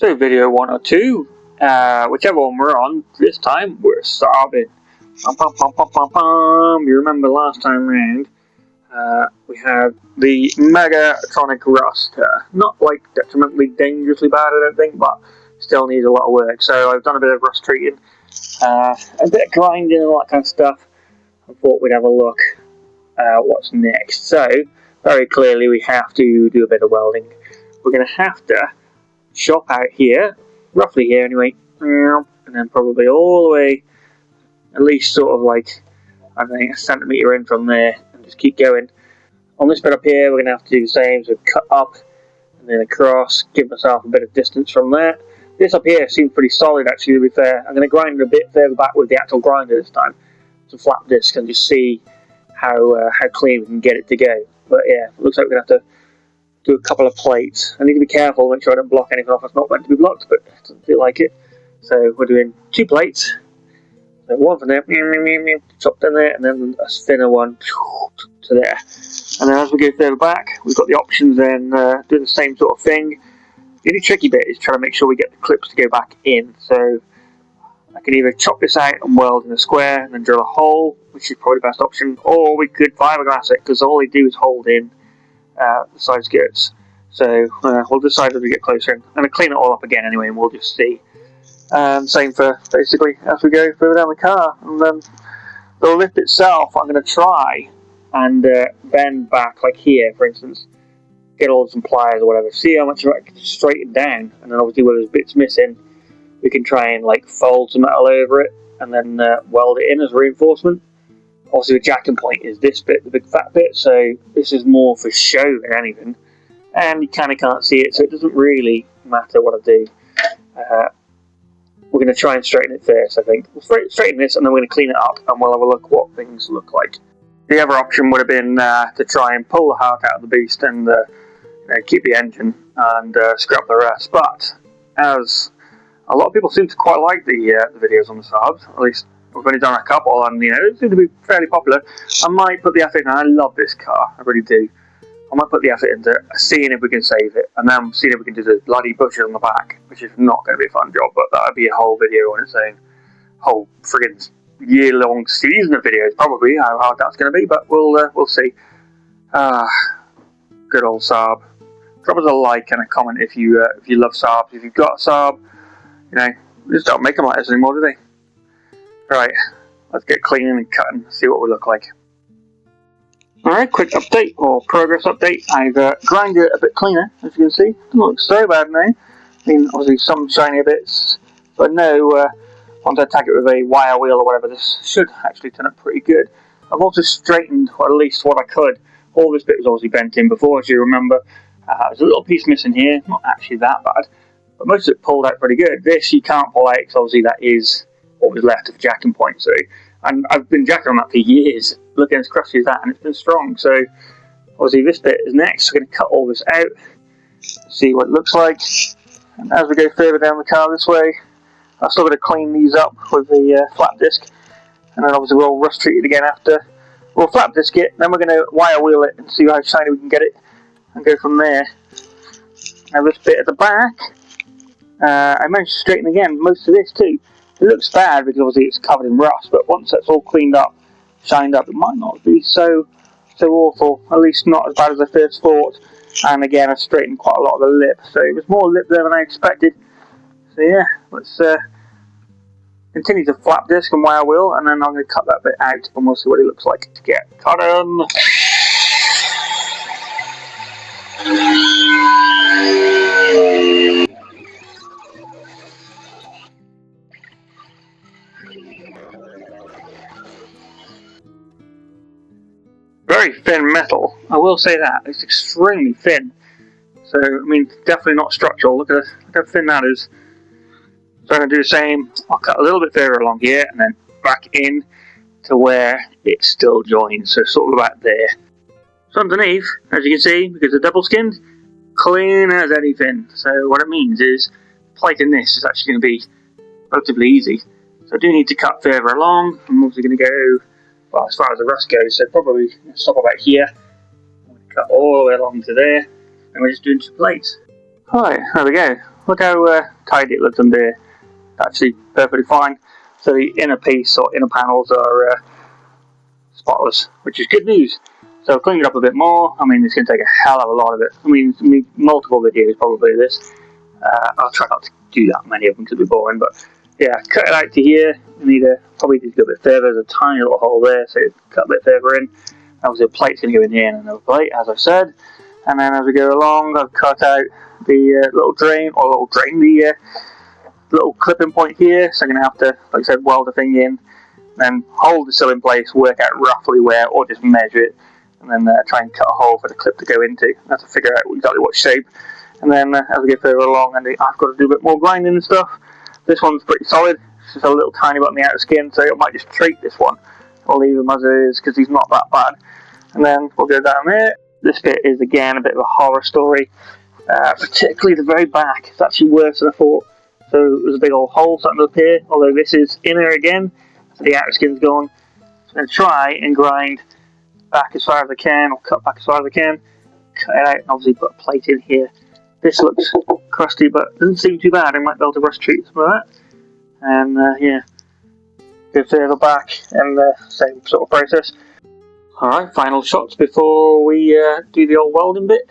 So video 1 or 2, whichever one we're on, this time we're Saabing. You remember last time round, we had the Megatronic Rust. Not like detrimentally dangerously bad, I don't think, but still needs a lot of work. So I've done a bit of rust treating, a bit of grinding and all that kind of stuff. I thought we'd have a look at what's next. So very clearly we have to do a bit of welding. We're going to have to chop out here, roughly here anyway, and then probably all the way, at least sort of like, I think, a centimetre in from there, and just keep going. On this bit up here, we're going to have to do the same, so cut up, and then across, give myself a bit of distance from there. This up here seems pretty solid actually, to be fair. I'm going to grind it a bit further back with the actual grinder this time, to flap disc, and just see how clean we can get it to go. But yeah, it looks like we're going to have to do a couple of plates. I need to be careful, make sure I don't block anything off that's not meant to be blocked, but it doesn't feel like it. So we're doing 2 plates. So one from there, chopped in there, and then a thinner one to there. And then as we go further back, we've got the options then do the same sort of thing. The only tricky bit is trying to make sure we get the clips to go back in. So I can either chop this out and weld in a square and then drill a hole, which is probably the best option, or we could fiberglass it, because all they do is hold in the side skirts. So we'll decide as we get closer. I'm going to clean it all up again anyway, and we'll just see. Same for basically as we go further down the car. And then the lip itself, I'm going to try and bend back, like here for instance, get all some pliers or whatever, see how much I can straighten down, and then obviously where there's bits missing, we can try and like fold some metal over it and then weld it in as reinforcement. Obviously the jacking point is this bit, the big fat bit, so this is more for show than anything, and you kind of can't see it, so it doesn't really matter what I do. We're going to try and straighten it first, I think. We'll straighten this and then we're going to clean it up, and we'll have a look what things look like. The other option would have been to try and pull the heart out of the beast and keep the engine and scrap the rest, but as a lot of people seem to quite like the videos on the Saabs, at least we've only done a couple, and they seem to be fairly popular. I might put the effort in, and I love this car, I really do. I might put the effort into seeing if we can save it, and then seeing if we can do the bloody bushes on the back, which is not going to be a fun job, but that would be a whole video on its own. Whole friggin' year-long season of videos, probably, how hard that's going to be, but we'll see. Good old Saab. Drop us a like and a comment if you love Saabs. If you've got a Saab, they just don't make them like this anymore, do they? Right, let's get cleaning and cutting, see what we look like. Alright, quick update, or progress update. I've grinded it a bit cleaner, as you can see. Doesn't look so bad now. I mean, obviously some shiny bits, but no, once I tag it with a wire wheel or whatever, this should actually turn out pretty good. I've also straightened, or at least what I could. All this bit was obviously bent in before, as you remember. There's a little piece missing here, not actually that bad, but most of it pulled out pretty good. This you can't pull out, because obviously that is what was left of the jacking point, so, and I've been jacking on that for years, looking as crusty as that, and it's been strong. So obviously this bit is next. We're going to cut all this out, see what it looks like, and as we go further down the car this way, I'm still going to clean these up with the flat disc, and then obviously we'll rust treat it again after. We'll flat disc it, then we're going to wire wheel it and see how shiny we can get it, and go from there. Now this bit at the back, I managed to straighten again most of this too. It looks bad because obviously it's covered in rust, but once that's all cleaned up, shined up, it might not be so awful, at least not as bad as I first thought. And again, I straightened quite a lot of the lip, so it was more lip there than I expected. So yeah, let's continue to flap disc and wire wheel, and then I'm going to cut that bit out and we'll see what it looks like to get cut on. Very thin metal, I will say that. It's extremely thin. So, I mean, definitely not structural. Look at how thin that is. So I'm going to do the same. I'll cut a little bit further along here and then back in to where it still joins. So sort of about there. So underneath, as you can see, because it's double skinned, clean as anything. So what it means is plating this is actually going to be relatively easy. So I do need to cut further along. I'm obviously going to go, well, as far as the rust goes, so probably stop about here. I'm going to cut all the way along to there, and we're just doing 2 plates. Right, there we go. look how tidy it looks under here. Actually perfectly fine. So the inner piece or inner panels are spotless, which is good news. So clean it up a bit more. I mean, it's going to take a hell of a lot of it. I mean, multiple videos probably this. I'll try not to do that many of them because it'll be boring, but yeah, cut it out to here. We need to probably need to go a bit further. There's a tiny little hole there, so cut a bit further in. Obviously, a plate's going to go in here and another plate, as I've said. And then as we go along, I've cut out the the little clipping point here. So I'm going to have to, like I said, weld the thing in, then hold the sill in place, work out roughly where, or just measure it, and then try and cut a hole for the clip to go into. I have to figure out exactly what shape. And then as we go further along, and I've got to do a bit more grinding and stuff. This one's pretty solid. It's just a little tiny bit on the outer skin, so I might just treat this one. I'll leave him as it is because he's not that bad. And then we'll go down there. This bit is again a bit of a horror story, particularly the very back. It's actually worse than I thought. So there's a big old hole starting up here, although this is inner again, so the outer skin's gone. So I'm going to try and grind back as far as I can, or cut back as far as I can, cut it out, and obviously put a plate in here. This looks crusty, but doesn't seem too bad. I might be able to rust treat some of that. And yeah, go further back, and same sort of process. Alright, final shots before we do the old welding bit.